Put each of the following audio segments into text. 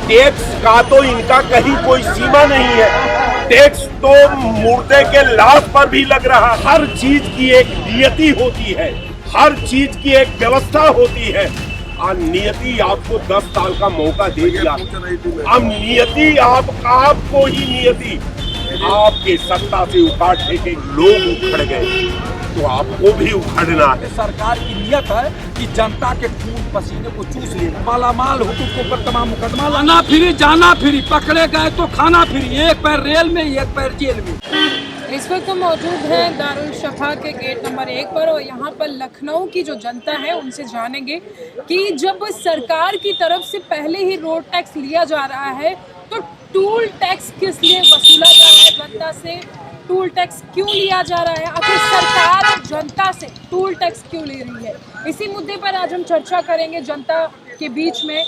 Tax का तो इनका कहीं कोई सीमा नहीं है। टैक्स तो मुर्दे के लाश पर भी लग रहा। हर चीज की एक नियति होती है, हर चीज की एक व्यवस्था होती है। और नियति आपको 10 साल का मौका दे दिया। अब नियति आपको ही नियति आपके सत्ता से उखाड़ फेंके लोग उखड़ गए, तो आपको भी उखड़ना है। सरकार की नियत है कि जनता के खून पसीने को चूस लेना। मालामाल हुकूक के ऊपर तमाम मुकदमा, लाना फ्री जाना फ्री, पकड़े गए तो खाना फ्री, एक पैर रेल में एक पैर जेल में। इस वक्त हम मौजूद हैं दारुल शफा के गेट नंबर 1 पर और यहाँ पर लखनऊ की जो जनता है उनसे जानेंगे कि जब सरकार की तरफ से पहले ही रोड टैक्स लिया जा रहा है तो टूल टैक्स किस लिए वसूला जा रहा है जनता से, टूल टैक्स क्यों लिया जा रहा है, आखिर सरकार जनता से टूल टैक्स क्यों ले रही है। इसी मुद्दे पर आज हम चर्चा करेंगे जनता के बीच में।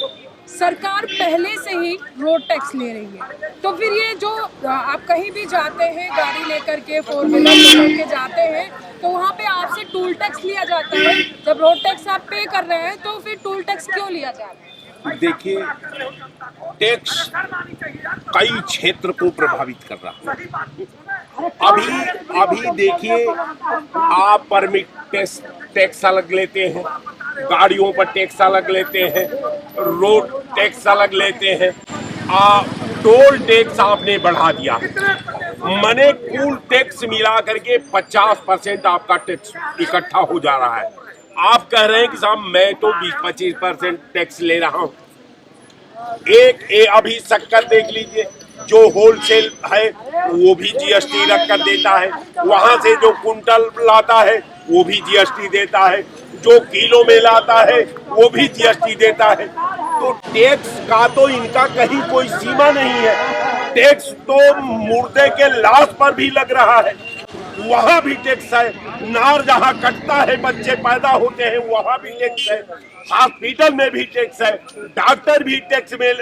सरकार पहले से ही रोड टैक्स ले रही है, तो फिर ये जो आप कहीं भी जाते हैं गाड़ी लेकर के, 4 व्हीलर लेकर के जाते हैं, तो वहाँ पे आपसे टूल टैक्स लिया जाता है। जब रोड टैक्स आप पे कर रहे हैं तो फिर टूल टैक्स क्यों लिया जा रहा है? देखिए, टैक्स कई क्षेत्र को प्रभावित कर रहा है। अभी देखिए, आप परमिट टैक्स अलग लेते हैं, गाड़ियों पर टैक्स अलग लेते हैं, रोड टैक्स अलग लेते हैं, टोल टैक्स आपने बढ़ा दिया। मने कुल टैक्स मिला करके 50% आपका टैक्स इकट्ठा हो जा रहा है। आप कह रहे हैं कि साहब मैं तो 20-25% टैक्स ले रहा हूँ। अभी शक्कर देख लीजिए, जो होलसेल है वो भी जीएसटी रख कर देता है, वहां से जो कुंटल लाता है वो भी जीएसटी देता है, जो किलो में लाता है वो भी जीएसटी देता है। तो टैक्स का तो इनका कहीं कोई सीमा नहीं है। टैक्स तो मुर्दे के लाश पर भी लग रहा है, वहां भी टैक्स है। नार जहां कटता है, बच्चे पैदा होते हैं, वहां भी टैक्स है। हॉस्पिटल में भी टैक्स है, डॉक्टर भी टैक्स में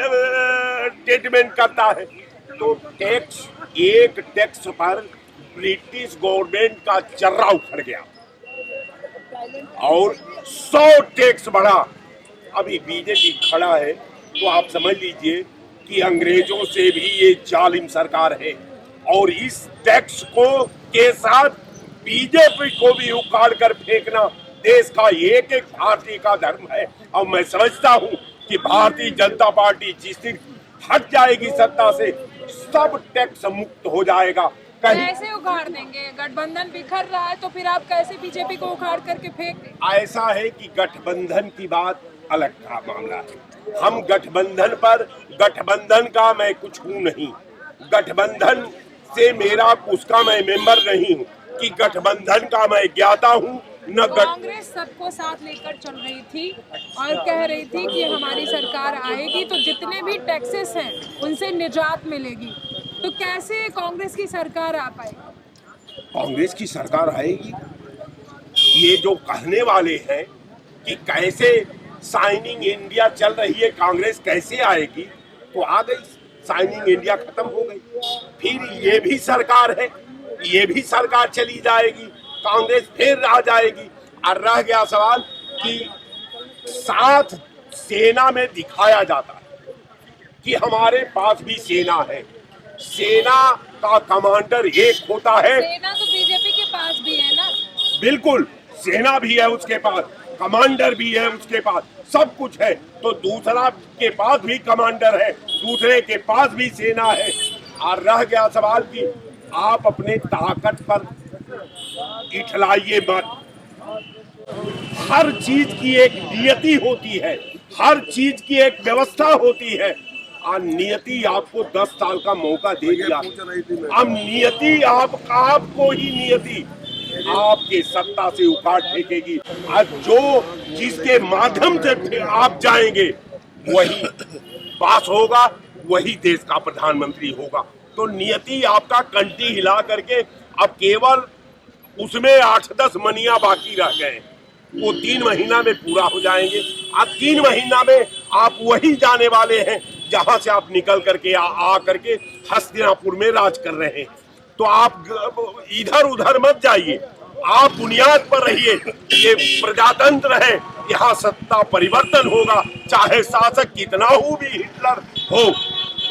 ट्रीटमेंट करता है। तो टैक्स, एक टैक्स पर ब्रिटिश गवर्नमेंट का चर्रा उखड़ गया और 100 टैक्स बढ़ा। अभी बीजेपी खड़ा है, तो आप समझ लीजिए कि अंग्रेजों से भी ये जालिम सरकार है। और इस टैक्स को के साथ बीजेपी को भी उखाड़ कर फेंकना देश का एक एक भारतीय का धर्म है। और मैं समझता हूँ कि भारतीय जनता पार्टी जिस दिन हट जाएगी सत्ता से, सब टैक्स मुक्त हो जाएगा। कैसे उखाड़ देंगे? गठबंधन बिखर रहा है, तो फिर आप कैसे बीजेपी को उखाड़ करके फेंक दें? ऐसा है कि गठबंधन की बात अलग का मामला है। हम गठबंधन पर, गठबंधन का मैं कुछ हूँ नहीं, गठबंधन से मेरा उसका मैं मेंबर नहीं हूँ, कि गठबंधन का मैं ज्ञाता हूँ न। कांग्रेस सबको साथ लेकर चल रही थी और कह रही थी कि हमारी सरकार आएगी तो जितने भी टैक्सेस हैं उनसे निजात मिलेगी। तो कैसे कांग्रेस की सरकार आ पाएगी? कांग्रेस की सरकार आएगी, ये जो कहने वाले हैं कि कैसे शाइनिंग इंडिया चल रही है, कांग्रेस कैसे आएगी, तो आ गई, शाइनिंग इंडिया खत्म हो गई। फिर ये भी सरकार है, ये भी सरकार चली जाएगी, कांग्रेस फिर आ जाएगी। और रह गया सवाल कि साथ सेना में दिखाया जाता है कि हमारे पास भी सेना है। सेना का कमांडर एक होता है। सेना तो बीजेपी के पास भी है ना? बिल्कुल, सेना भी है उसके पास, कमांडर भी है उसके पास, सब कुछ है। तो दूसरा के पास भी कमांडर है, दूसरे के पास भी सेना है। और रह गया सवाल कि आप अपने ताकत पर इठलाइए मत। हर चीज की एक नियति होती है, हर चीज की एक व्यवस्था होती है। और नियति आपको 10 साल का मौका दे दिया। अब नियति आपको ही नियति आपके सत्ता से उखाड़ फेंकेगी। आज जो जिसके माध्यम से आप जाएंगे वही पास होगा, वही देश का प्रधानमंत्री होगा। तो नियति आपका कंटी हिला करके अब केवल उसमें 8-10 मनिया बाकी रह गए, वो 3 महीना में पूरा हो जाएंगे। अब 3 महीना में आप वही जाने वाले हैं जहां से आप निकल करके आ करके हस्तिनापुर में राज कर रहे हैं। तो आप इधर उधर मत जाइए, आप बुनियाद पर रहिए। ये प्रजातंत्र है, यहाँ सत्ता परिवर्तन होगा, चाहे शासक कितना हो भी हिटलर हो,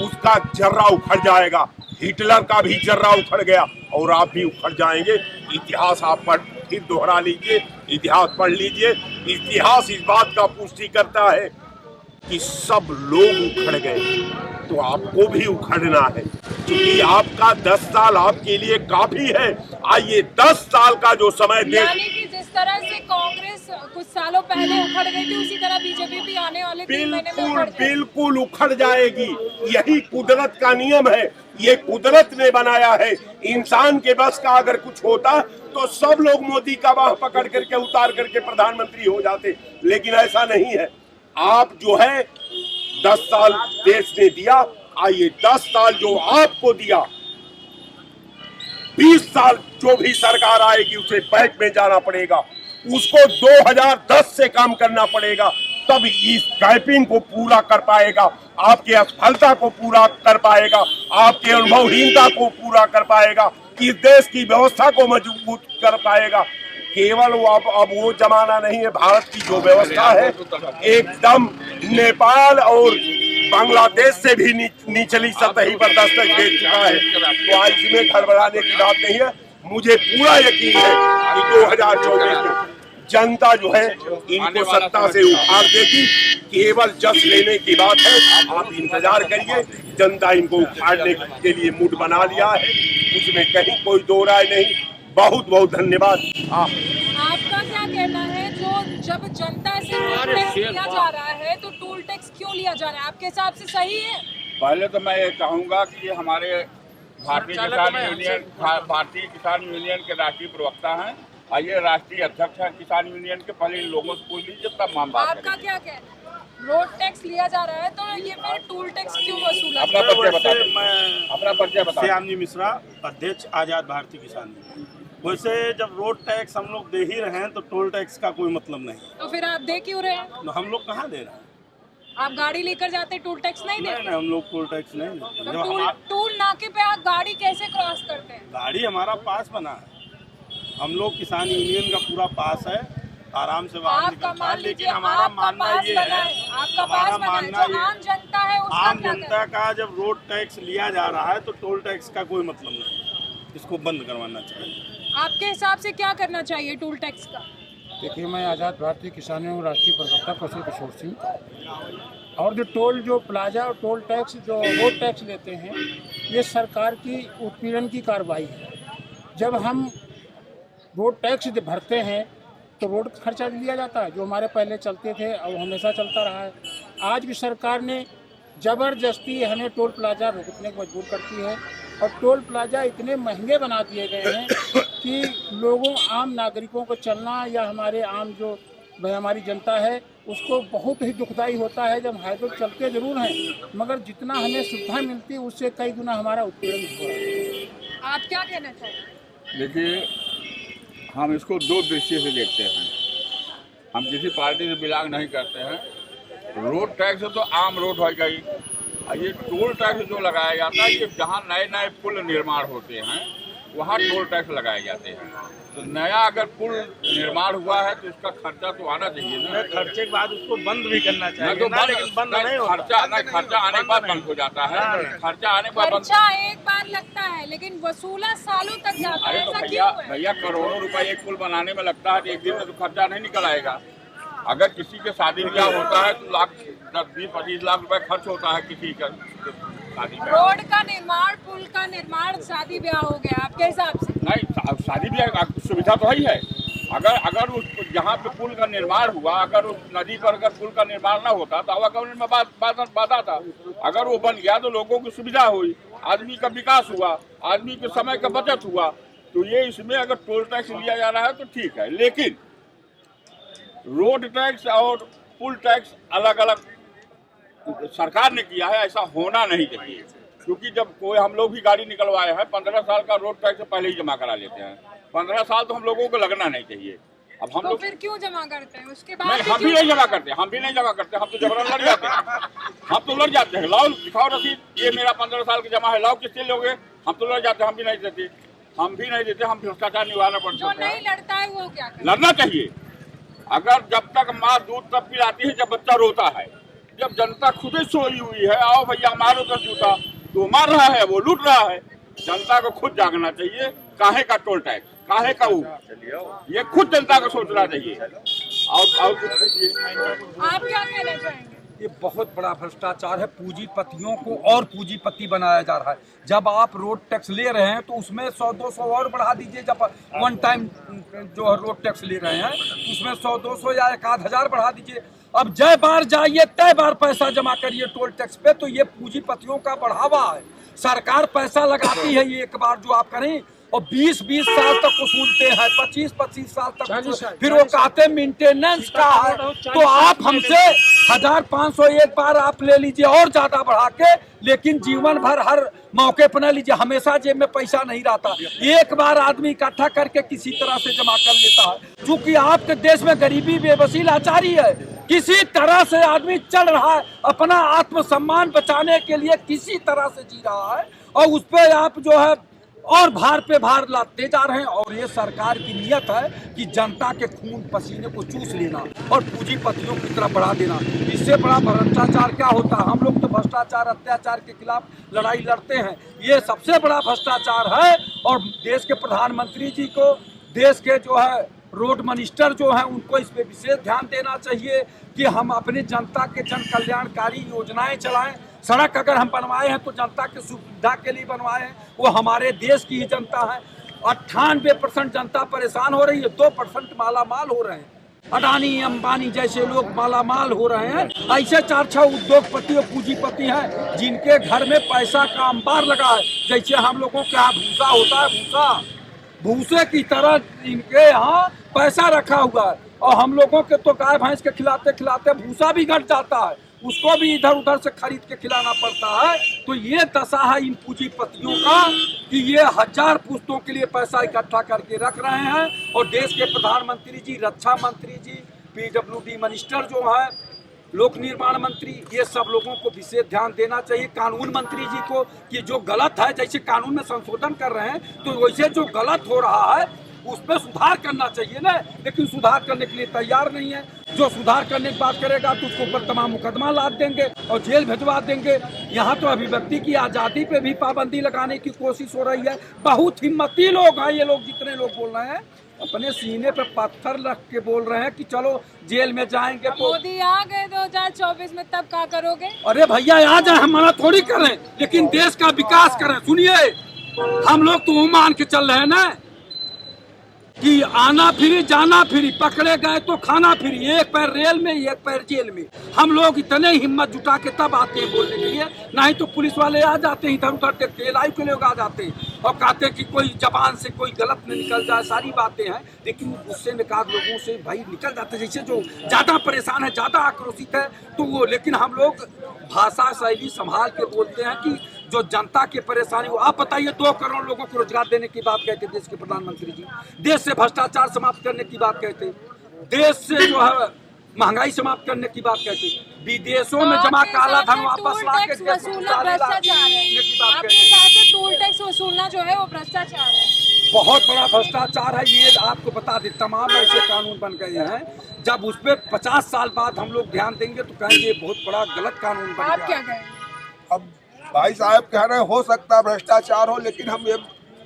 उसका जर्रा उखड़ जाएगा। हिटलर का भी जर्रा उखड़ गया और आप भी उखड़ जाएंगे। इतिहास आप फिर दोहरा लीजिए, इतिहास पढ़ लीजिए। इतिहास इस बात का पुष्टि करता है कि सब लोग उखड़ गए, तो आपको भी उखड़ना है, क्योंकि आपका 10 साल आपके लिए काफी है। आइए 10 साल का जो समय दे, यानी कि जिस तरह से कांग्रेस कुछ सालों पहले उखड़ गई थी, उसी तरह बीजेपी भी आने वाले 3 महीने में उखड़ जाएगी। बिल्कुल उखड़ जाएगी। यही कुदरत का नियम है, ये कुदरत ने बनाया है। इंसान के बस का अगर कुछ होता तो सब लोग मोदी का बाह पकड़ करके उतार करके प्रधानमंत्री हो जाते, लेकिन ऐसा नहीं है। आप जो है 10 साल देश ने दिया, आइए 10 साल जो आपको दिया, 20 साल जो भी सरकार आएगी उसे बैक में जाना पड़ेगा, उसको 2010 से काम करना पड़ेगा, तब इस गैपिंग को पूरा कर पाएगा, आपके असफलता को पूरा कर पाएगा, आपके अनुभवहीनता को पूरा कर पाएगा, इस देश की व्यवस्था को मजबूत कर पाएगा। केवल वो अब वो जमाना नहीं है। भारत की जो व्यवस्था है एकदम नेपाल और बांग्लादेश से भी निचली सतही पर दस्तक दे चुका है। तो आज इसमें घबराने की बात नहीं है। मुझे पूरा यकीन है कि 2024 में जनता जो है इनको सत्ता से उखाड़ देगी। केवल जस लेने की बात है, आप इंतजार करिए। जनता इनको उखाड़ने के लिए मूड बना लिया है, उसमें कहीं कोई दो राय नहीं। बहुत बहुत धन्यवाद। आपका क्या कहना है, जो जब जनता से टोल टैक्स लिया जा रहा है तो टोल टैक्स क्यों लिया जा रहा है, आपके हिसाब से सही है? पहले तो मैं ये कहूँगा कि ये हमारे भारतीय किसान यूनियन के राष्ट्रीय प्रवक्ता हैं और ये राष्ट्रीय अध्यक्ष हैं किसान यूनियन के। पहले इन लोगों से पूछ लीजिए तब हम बात करेंगे। आपका क्या कहना है, रोड टैक्स लिया जा रहा है तो ये फिर टोल टैक्स क्यों वसूला? अपना परिचय बता। श्यामजी मिश्रा, अध्यक्ष आजाद भारतीय किसान यूनियन। वैसे जब रोड टैक्स हम लोग दे ही रहे हैं तो टोल टैक्स का कोई मतलब नहीं। तो फिर आप दे क्यों रहे हैं? तो हम लोग कहाँ दे रहे हैं? आप गाड़ी लेकर जाते टोल टैक्स नहीं देते? नहीं, हम लोग टोल टैक्स नहीं देते। तो टोल नाके पे आप गाड़ी कैसे क्रॉस करते हैं? गाड़ी हमारा पास बना है, हम लोग किसान यूनियन का पूरा पास है, आराम से बाहर निकलता है। लेकिन हमारा मानना ये है, हमारा मानना ये आम जनता है, आम जनता का जब रोड टैक्स लिया जा रहा है तो टोल टैक्स का कोई मतलब नहीं, इसको बंद करवाना चाहिए। आपके हिसाब से क्या करना चाहिए टोल टैक्स का? देखिए, मैं आज़ाद भारतीय किसान यूनियन राष्ट्रीय प्रवक्ता कौशल किशोर सिंह। और जो प्लाजा और टोल टैक्स जो रोड टैक्स लेते हैं, ये सरकार की उत्पीड़न की कार्रवाई है। जब हम रोड टैक्स भरते हैं तो रोड का खर्चा लिया जाता है, जो हमारे पहले चलते थे और हमेशा चलता रहा है। आज भी सरकार ने ज़बरदस्ती हमें टोल प्लाजा रुकने को मजबूर करती है और टोल प्लाजा इतने महंगे बना दिए गए हैं कि लोगों आम नागरिकों को चलना या हमारे आम जो हमारी जनता है उसको बहुत ही दुखदाई होता है। जब हाईवे चलते ज़रूर हैं मगर जितना हमें सुविधा मिलती है उससे कई गुना हमारा उत्पीड़न हो रहा है। आप क्या कहना चाहिए? देखिए, हम इसको दो दृष्टि से देखते हैं। हम किसी पार्टी से बिलोंग नहीं करते हैं। रोड टैक्स तो आम रोड हो गई, ये टोल टैक्स जो लगाया जाता है, ये जहाँ नए नए पुल निर्माण होते हैं वहाँ टोल टैक्स लगाए जाते हैं। तो नया अगर पुल निर्माण हुआ है तो उसका खर्चा तो आना चाहिए ना। खर्चे के बाद उसको बंद भी करना चाहिए तो ना, लेकिन बंद नहीं होता। खर्चा आने के बाद बंद हो जाता है। खर्चा आने के बाद खर्चा एक बार लगता है लेकिन वसूला सालों तक जाता है, ऐसा क्यों है? भैया करोड़ों रुपए एक पुल बनाने में लगता है, एक दिन में तो खर्चा नहीं निकल आएगा। अगर किसी के शादी ब्याह होता है तो 10-20-25 लाख रुपए खर्च होता है किसी का शादी ब्याह। रोड का निर्माण, पुल का निर्माण, शादी ब्याह हो गया आपके हिसाब से? नहीं, शादी ब्याह सुविधा तो ही है। अगर उस जहाँ पे पुल का निर्माण हुआ, अगर उस नदी पर अगर पुल का निर्माण ना होता तो आवागमन में बाधा था। अगर वो बन गया तो लोगों की सुविधा हुई, आदमी का विकास हुआ, आदमी के समय का बचत हुआ। तो ये इसमें अगर टोल टैक्स लिया जा रहा है तो ठीक है, लेकिन रोड टैक्स और पुल टैक्स अलग अलग सरकार ने किया है, ऐसा होना नहीं चाहिए। क्योंकि जब कोई हम लोग भी गाड़ी निकलवाए हैं, 15 साल का रोड टैक्स पहले ही जमा करा लेते हैं। 15 साल तो हम लोगों को लगना नहीं चाहिए। अब हम तो लोग फिर क्यों जमा करते हैं उसके बाद? नहीं, हम भी नहीं जमा करते, हम तो जबरन लड़ जाते हैं। हम तो लड़ जाते हैं, लाओ दिखाओ रसीद, ये मेरा 15 साल की जमा है, लाओ किससे लोगे? हम तो लड़ जाते हैं, हम भी नहीं देते। हम भ्रष्टाचार निवारण पर जो नहीं लड़ता है वो क्या करे? लड़ना चाहिए। अगर जब तक माँ दूध तब पिलाती है जब बच्चा रोता है। जब जनता खुद ही सोई हुई है, आओ भैया मारो 10 जूता, तो मार रहा है, वो लूट रहा है। जनता को खुद जागना चाहिए। काहे का टोल टैक्स, काहे का वो, ये खुद जनता को सोचना चाहिए। और कुछ पूछिए। आप क्या कहना चाहेंगे? ये बहुत बड़ा भ्रष्टाचार है। पूंजीपतियों को और पूंजीपति बनाया जा रहा है। जब आप रोड टैक्स ले रहे हैं तो उसमें 100-200 और बढ़ा दीजिए। जब वन टाइम जो रोड टैक्स ले रहे हैं उसमें 100-200 या 1,000 बढ़ा दीजिए। अब जय बार जाइए तय बार पैसा जमा करिए टोल टैक्स पे, तो ये पूंजीपतियों का बढ़ावा है। सरकार पैसा लगाती है ये एक बार जो आप करें, और 20-20 साल तक वसूलते हैं, 25-25 साल तक, फिर वो कहते हैं मेंटेनेंस का है। तो आप हमसे 1,500 एक बार आप ले लीजिए और ज्यादा बढ़ा के, लेकिन जीवन भर हर मौके पर न लीजिए। हमेशा जेब में पैसा नहीं रहता, एक बार आदमी इकट्ठा करके किसी तरह से जमा कर लेता है। क्योंकि आपके देश में गरीबी, बेबसी, लाचारी है, किसी तरह से आदमी चल रहा है, अपना आत्मसम्मान बचाने के लिए किसी तरह से जी रहा है, और उस पर आप जो है और भार पे भार लाते जा रहे हैं। और ये सरकार की नीयत है कि जनता के खून पसीने को चूस लेना और पूंजीपतियों की तरफ बढ़ा देना। इससे बड़ा भ्रष्टाचार क्या होता है? हम लोग तो भ्रष्टाचार, अत्याचार के खिलाफ लड़ाई लड़ते हैं, ये सबसे बड़ा भ्रष्टाचार है। और देश के प्रधानमंत्री जी को, देश के जो है रोड मिनिस्टर जो है, उनको इस पे विशेष ध्यान देना चाहिए कि हम अपनी जनता के जन कल्याणकारी योजनाएं चलाएं। सड़क अगर हम बनवाए हैं तो जनता की सुविधा के लिए बनवाए हैं, वो हमारे देश की ही जनता है। 98% जनता परेशान हो रही है, 2% मालामाल हो रहे हैं। अडानी, अंबानी जैसे लोग मालामाल हो रहे हैं। ऐसे 4-6 उद्योगपति और पूंजीपति हैं जिनके घर में पैसा का अंबार लगा है। जैसे हम लोगों के यहाँ भूसा होता है, भूसे की तरह इनके यहाँ पैसा रखा हुआ है। और हम लोगों के तो गाय भैंस के खिलाते खिलाते भूसा भी घट जाता है, उसको भी इधर उधर से खरीद के खिलाना पड़ता है। तो ये दशा है इन पूंजीपतियों का कि ये 1000 पुश्तों के लिए पैसा इकट्ठा करके रख रहे हैं। और देश के प्रधानमंत्री जी, रक्षा मंत्री जी, PWD मिनिस्टर जो है, लोक निर्माण मंत्री, ये सब लोगों को विशेष ध्यान देना चाहिए। कानून मंत्री जी को कि जो गलत है, जैसे कानून में संशोधन कर रहे हैं तो वैसे जो गलत हो रहा है उस पर सुधार करना चाहिए ना, लेकिन सुधार करने के लिए तैयार नहीं है। जो सुधार करने की बात करेगा तो उसके ऊपर तमाम मुकदमा लाद देंगे और जेल भिजवा देंगे। यहाँ तो अभिव्यक्ति की आज़ादी पे भी पाबंदी लगाने की कोशिश हो रही है। बहुत हिम्मती लोग हैं ये लोग, जितने लोग बोल रहे हैं अपने सीने पे पत्थर रख के बोल रहे हैं कि चलो जेल में जाएंगे। तो मोदी आ गए 2024 में, तब क्या करोगे? अरे भैया आ जाए, हम मना थोड़ी करें, लेकिन देश का विकास करें। सुनिए, हम लोग तो मान के चल रहे हैं ना कि आना फ्री जाना फ्री, पकड़े गए तो खाना फ्री, एक पैर रेल में एक पैर जेल में। हम लोग इतने हिम्मत जुटा के तब आते हैं बोलने के लिए, नहीं तो पुलिस वाले आ जाते हैं, इधर उधर देखते हैं, लाइव के लोग आ जाते हैं और कहते हैं कि कोई जबान से कोई गलत न निकल जाए। सारी बातें हैं, लेकिन गुस्से में काद लोगों से भाई निकल जाते हैं। जैसे जो ज़्यादा परेशान है, ज़्यादा आक्रोशित है तो वो, लेकिन हम लोग भाषा शैली संभाल के बोलते हैं कि जो जनता की परेशानी। आप बताइए, 2 करोड़ लोगों को रोजगार देने की बात कहते देश के प्रधानमंत्री जी, देश से भ्रष्टाचार समाप्त करने की बात कहते, देश से जो है महंगाई समाप्त करने की बात कहते, विदेशों में जमा काला धन वापस ला के वसूलना भ्रष्टाचार है। आपके हिसाब से टोल टैक्स वसूलना जो है वो भ्रष्टाचार है? बहुत बड़ा भ्रष्टाचार है ये। आपको बता दें, तमाम ऐसे कानून बन गए हैं, जब उस पर 50 साल बाद हम लोग ध्यान देंगे तो कहेंगे बहुत बड़ा गलत कानून बन गया। आप क्या कहेंगे? अब भाई साहब कह रहे हैं हो सकता है भ्रष्टाचार हो, लेकिन हम ये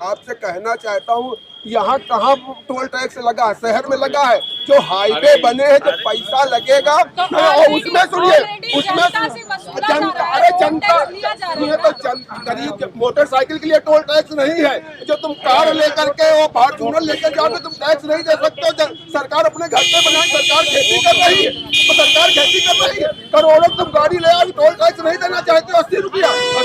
आपसे कहना चाहता हूँ, यहाँ कहाँ टोल टैक्स लगा है? शहर में लगा है। जो हाईवे बने हैं, जो पैसा लगेगा और उसमें सुनिए, उसमें जनता, अरे जनता, ये तो गरीब मोटरसाइकिल के लिए टोल टैक्स नहीं है। जो तुम कार लेकर के वो फॉर्च्यूनर लेकर जाओगे तुम टैक्स नहीं दे सकते हो। सरकार अपने घर पे बनाए, सरकार खेती कर रही है तो सरकार खेती कर रही है। करोड़ों तुम गाड़ी ले आओ, टोल टैक्स नहीं देना चाहते हो। 80 रुपया यहाँ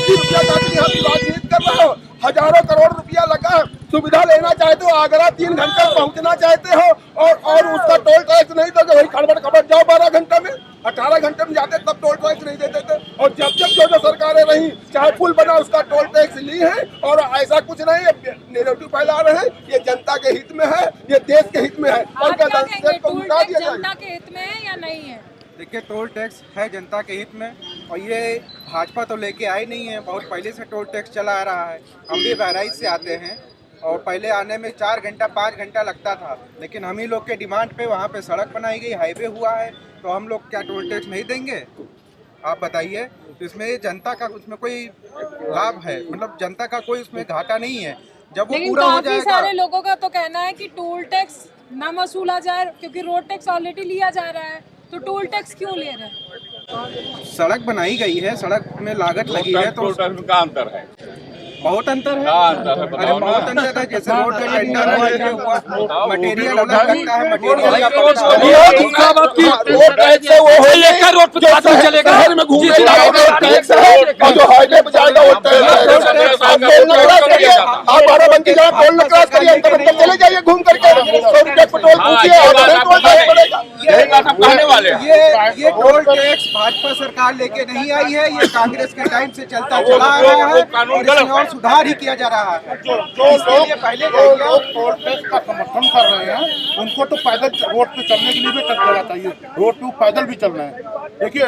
की बातचीत कर रहे हो। हजारों करोड़ रुपया लगा, सुविधा लेना चाहते हो, आगरा 3 घंटे पहुंचना चाहते हो और उसका टोल टैक्स नहीं दोगे, वही खड़बड़ जाओ 12 घंटे में, 18 घंटे में जाते तब टोल टैक्स नहीं देते थे। और जब जो सरकारें रही, चाहे पुल बना उसका टोल टैक्स ली है। और ऐसा कुछ नहीं है, नेगेटिव फैला रहे हैं। ये जनता के हित में है, ये देश के हित में है। और क्या जनता के हित में है या नहीं है? देखिए, टोल टैक्स है जनता के हित में, और ये भाजपा तो लेके आई नहीं है, बहुत पहले से टोल टैक्स चला आ रहा है। हम भी बहराइच से आते हैं, और पहले आने में 4 घंटा 5 घंटा लगता था, लेकिन हम ही लोग के डिमांड पे वहाँ पे सड़क बनाई गई, हाईवे हुआ है, तो हम लोग क्या टोल टैक्स नहीं देंगे? आप बताइए। तो इसमें जनता का उसमें कोई लाभ है? मतलब जनता का कोई उसमें घाटा नहीं है। जब वो लेकिन पूरा हो काफी जाएगा, सारे लोगों का तो कहना है कि टोल टैक्स ना वसूला जाए, क्योंकि रोड टैक्स ऑलरेडी लिया जा रहा है, तो टोल टैक्स क्यों ले रहे हैं? सड़क बनाई गई है, सड़क में लागत लगी है, तो का अंतर है, बहुत अंतर है। क्या अंतर है अरे बताओ ना। बहुत अंतर है। जैसे रोड पे टेंडर हुआ, मटेरियल अलग लगता है, मटेरियल का रोड चलेगा शहर में घूमने का टैक्स है और जो हाईवे पे जाएगा वो टैक्स है। आप बाराबंकी जहाँ टोल क्रॉस करिए अंदर चले जाइए घूम करके 100 रुपये पेट्रोल पूछिए टोल टैक्स पड़ेगा। कहने वाले ये टोल टैक्स भाजपा सरकार लेके नहीं आई है, ये कांग्रेस के टाइम से चलता चला आ रहा है और इसमें और सुधार ही किया जा रहा है। जो लोग टोल टैक्स का समर्थन कर रहे हैं उनको तो पैदल रोड पे चलने के लिए भी टैक्स देना चाहिए, रोड पे पैदल भी चलना है। देखिए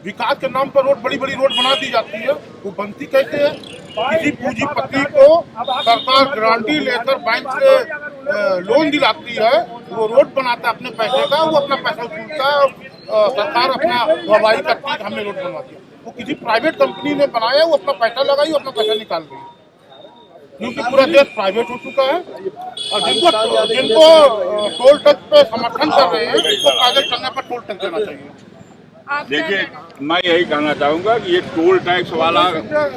विकास के नाम पर रोड बड़ी बड़ी रोड बना दी जाती है, वो बनती कैसे है? किसी पूंजीपति को सरकार गारंटी लेकर बैंक से लोन दिलाती है, वो रोड बनाता है अपने पैसे का, वो अपना पैसा वसूलता है और सरकार अपना गवाही करती है हमने रोड बनवाती है। वो किसी प्राइवेट कंपनी ने बनाया, वो अपना पैसा लगाई, वो अपना पैसा निकाल रही है, क्योंकि पूरा देश प्राइवेट हो चुका है। और जिनको टोल टैक्स पे समर्थन कर रहे हैं उनको पैदल चलने पर टोल टैक्स देना चाहिए। देखिए, मैं यही कहना चाहूँगा कि ये टोल टैक्स वाला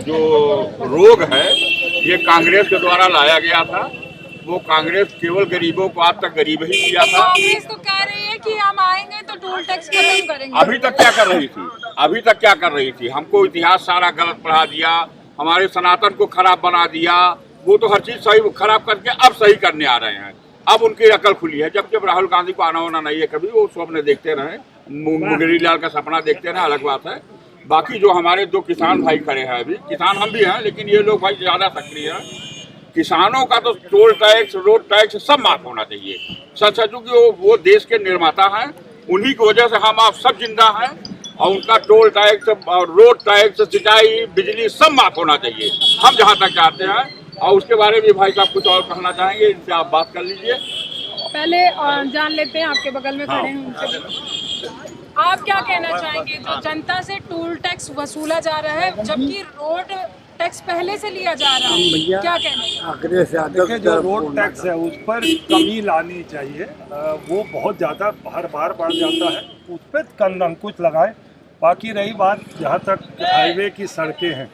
जो रोग है ये कांग्रेस के द्वारा लाया गया था। वो कांग्रेस केवल गरीबों को आज तक गरीब ही किया था। कांग्रेस तो कह रही है कि हम आएंगे तो टोल टैक्स खत्म करेंगे। अभी तक क्या कर रही थी? अभी तक क्या कर रही थी? हमको इतिहास सारा गलत पढ़ा दिया, हमारे सनातन को खराब बना दिया। वो तो हर चीज सही खराब करके अब सही करने आ रहे हैं। अब उनकी अकल खुली है। जब राहुल गांधी को आना होना नहीं है, कभी वो स्वप्न देखते रहे, मुंगेरी लाल का सपना देखते रहे, अलग बात है। बाकी जो हमारे दो किसान भाई खड़े हैं, अभी किसान हम भी हैं, लेकिन ये लोग भाई ज्यादा सक्रिय हैं। किसानों का तो टोल टैक्स, रोड टैक्स सब माफ होना चाहिए। सच है, क्योंकि वो देश के निर्माता हैं, उन्हीं की वजह से हम आप सब जिंदा हैं। और उनका टोल टैक्स और रोड टैक्स, सिंचाई, बिजली सब माफ होना चाहिए, हम जहाँ तक चाहते हैं। और उसके बारे में भाई साहब कुछ और कहना चाहेंगे, इनसे आप बात कर लीजिए। पहले जान लेते हैं, आपके बगल में खड़े हैं उनसे। आप क्या कहना चाहेंगे? जो जनता से टोल टैक्स वसूला जा रहा है, जबकि रोड टैक्स पहले से लिया जा रहा है, क्या कहना है? देखिए, जो रोड टैक्स है उस पर कमी लानी चाहिए। वो बहुत ज़्यादा हर बार बढ़ जाता है, उस पर अंकुश लगाए। बाकी रही बात जहाँ तक हाईवे की सड़कें हैं,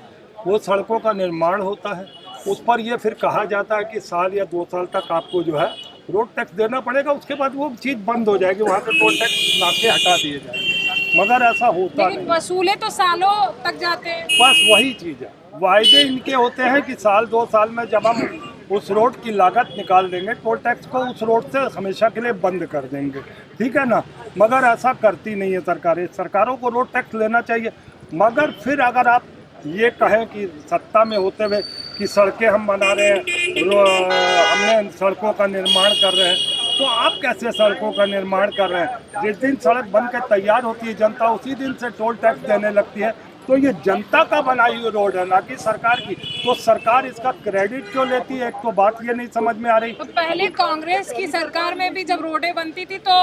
वो सड़कों का निर्माण होता है, उस पर ये फिर कहा जाता है कि साल या 2 साल तक आपको जो है रोड टैक्स देना पड़ेगा, उसके बाद वो चीज़ बंद हो जाएगी, वहाँ पे टोल टैक्स नाके हटा दिए जाएंगे। मगर ऐसा होता नहीं, वसूले तो सालों तक जाते हैं। बस वही चीज़ है, वायदे इनके होते हैं कि साल 2 साल में जब हम उस रोड की लागत निकाल देंगे, टोल टैक्स को उस रोड से हमेशा के लिए बंद कर देंगे, ठीक है ना। मगर ऐसा करती नहीं है सरकारें। सरकारों को रोड टैक्स लेना चाहिए, मगर फिर अगर आप ये कहें कि सत्ता में होते हुए कि सड़कें हम बना रहे हैं, हमने सड़कों का निर्माण कर रहे हैं, तो आप कैसे सड़कों का निर्माण कर रहे हैं? जिस दिन सड़क बन के तैयार होती है जनता, उसी दिन से टोल टैक्स देने लगती है। तो ये जनता का बनाई हुई रोड है, ना कि सरकार की। तो सरकार इसका क्रेडिट क्यों लेती है? एक तो बात ये नहीं समझ में आ रही। तो पहले कांग्रेस की सरकार में भी जब रोडें बनती थी तो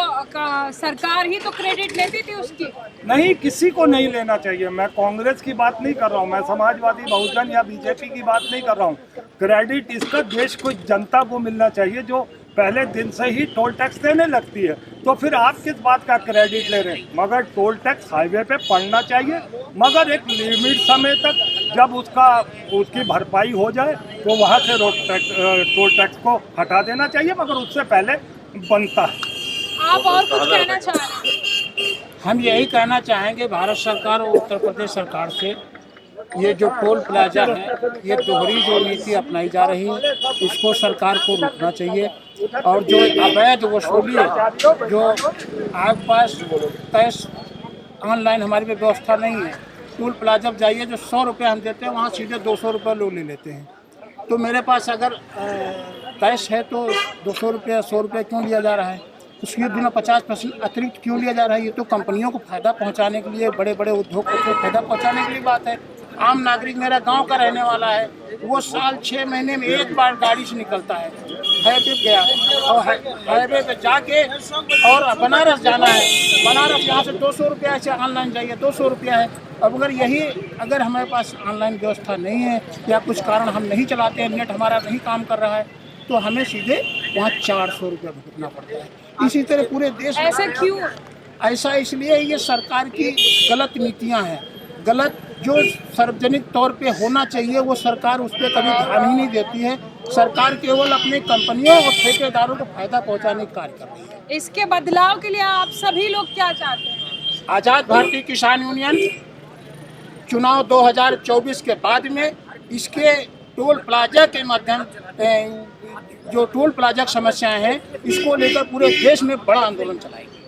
सरकार ही तो क्रेडिट लेती थी उसकी। नहीं, किसी को नहीं लेना चाहिए। मैं कांग्रेस की बात नहीं कर रहा हूँ, मैं समाजवादी, बहुजन या बीजेपी की बात नहीं कर रहा हूँ। क्रेडिट इसका देश को, जनता को मिलना चाहिए, जो पहले दिन से ही टोल टैक्स देने लगती है। तो फिर आप किस बात का क्रेडिट ले रहे हैं? मगर टोल टैक्स हाईवे पे पड़ना चाहिए, मगर एक लिमिट समय तक, जब उसकी भरपाई हो जाए तो वहाँ से टोल टैक्स को हटा देना चाहिए, मगर उससे पहले बनता है। आप और कुछ कहना चाह रहे हैं? हम यही कहना चाहेंगे भारत सरकार और उत्तर प्रदेश सरकार से, ये जो टोल प्लाजा है, ये दोहरी जो नीति अपनाई जा रही है, इसको सरकार को रोकना चाहिए। और जो अवैध वसूली है, जो आपके पास कैश ऑनलाइन हमारी पे व्यवस्था नहीं है, टोल प्लाजा जाइए, जो 100 रुपये हम देते हैं, वहाँ सीधे 200 रुपये लोग ले लेते हैं। तो मेरे पास अगर कैश है तो 200 रुपये 100 रुपये क्यों लिया जा रहा है? उसके बिना 50% अतिरिक्त क्यों लिया जा रहा है? ये तो कंपनियों को फ़ायदा पहुंचाने के लिए, बड़े बड़े उद्योगों को फ़ायदा पहुंचाने के लिए बात है। आम नागरिक मेरा गांव का रहने वाला है, वो साल 6 महीने में एक बार गाड़ी से निकलता है, हाईवे गया और हाईवे पे जाके और बनारस जाना है, बनारस यहाँ से 200 रुपया से ऑनलाइन जाइए 200 रुपया है। अब अगर हमारे पास ऑनलाइन व्यवस्था नहीं है या कुछ कारण हम नहीं चलाते हैं, नेट हमारा नहीं काम कर रहा है, तो हमें सीधे वहाँ 400 रुपया भुगतना पड़ता है। इसी तरह पूरे देश में ऐसा क्यों? ऐसा इसलिए ये सरकार की गलत नीतियां हैं, गलत जो सार्वजनिक तौर पे होना चाहिए वो सरकार उस पर कभी ध्यान ही नहीं देती है। सरकार केवल अपनी कंपनियों और ठेकेदारों को फायदा पहुंचाने का कार्य कर रही है। इसके बदलाव के लिए आप सभी लोग क्या चाहते हैं? आज़ाद भारतीय किसान यूनियन चुनाव 2024 के बाद में इसके टोल प्लाजा के माध्यम जो टोल प्लाजा की समस्याएं हैं इसको लेकर पूरे देश में बड़ा आंदोलन चलाएगी।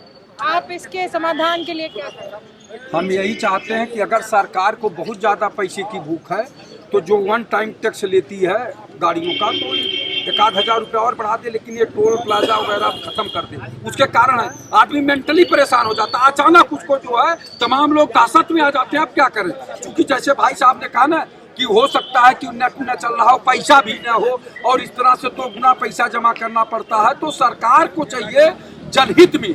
आप इसके समाधान के लिए क्या करें? हम यही चाहते हैं कि अगर सरकार को बहुत ज़्यादा पैसे की भूख है तो जो 1 टाइम टैक्स लेती है गाड़ियों का तो 1,000 रुपया और बढ़ा दे, लेकिन ये टोल प्लाजा वगैरह खत्म कर दे। उसके कारण है आदमी मेंटली परेशान हो जाता है, अचानक उसको जो है तमाम लोग दहशत में आ जाते हैं। अब क्या करें, क्योंकि जैसे भाई साहब ने कहा ना कि हो सकता है कि नेट न चल रहा हो, पैसा भी न हो और इस तरह से 2 गुना पैसा जमा करना पड़ता है। तो सरकार को चाहिए जनहित में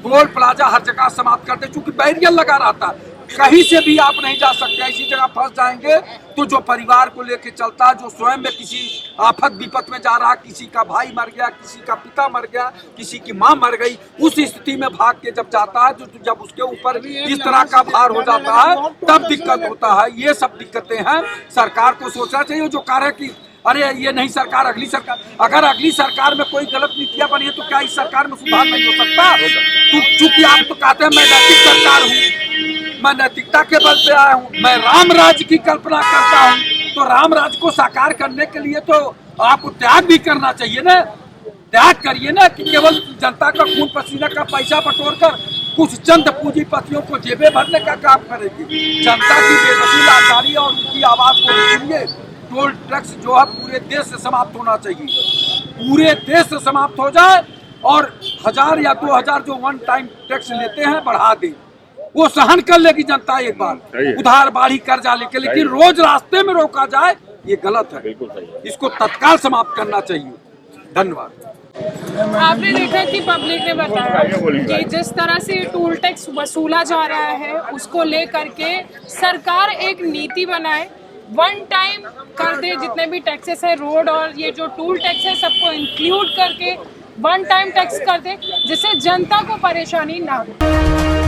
टोल प्लाजा हर जगह समाप्त कर दे, चूंकि बैरियर लगा रहता है, कहीं से भी आप नहीं जा सकते, इसी जगह फंस जाएंगे। तो जो परिवार को लेके चलता है, जो स्वयं में किसी आफत विपत में जा रहा, किसी का भाई मर गया, किसी का पिता मर गया, किसी की माँ मर गई, उस स्थिति में भाग के जब जाता है, तो जब उसके ऊपर इस तरह का भार हो जाता है तब दिक्कत होता है। ये सब दिक्कतें हैं, सरकार को सोचना चाहिए। जो कह रहे कि अरे ये नहीं सरकार, अगली सरकार, अगर अगली सरकार में कोई गलत नीतियां बनी है तो क्या इस सरकार में सुधार नहीं हो सकता? चूंकि आप तो कहते हैं मैं नैतिक सरकार हूँ, मैं नैतिकता के बल पे आया हूँ, मैं राम राज्य की कल्पना करता हूँ, तो राम राज्य को साकार करने के लिए तो आपको त्याग भी करना चाहिए ना। त्याग करिए ना कि केवल जनता का खून पसीना का पैसा बटोर कर कुछ चंद पूंजीपतियों को जेबें भरने का काम करेगी। जनता की बेबसी, लाचारी और उनकी आवाज को सुनिए। टोल टैक्स जो है पूरे देश से समाप्त होना चाहिए, पूरे देश से समाप्त हो जाए और 1000 या 2000 जो 1 टाइम टैक्स लेते हैं बढ़ा दे। वो सहन कर लेगी जनता एक बार, उधार बाढ़ी कर्जा लेके, लेकिन रोज रास्ते में रोका जाए ये गलत है। इसको तत्काल समाप्त करना चाहिए। धन्यवाद। आपने देखा कि पब्लिक ने बताया कि जिस तरह से टोल टैक्स वसूला जा रहा है उसको लेकर के सरकार एक नीति बनाए, 1 टाइम कर दे, जितने भी टैक्सेस है रोड और ये जो टोल टैक्स है सबको इंक्लूड करके 1 टाइम टैक्स कर दे, जिससे जनता को परेशानी ना हो।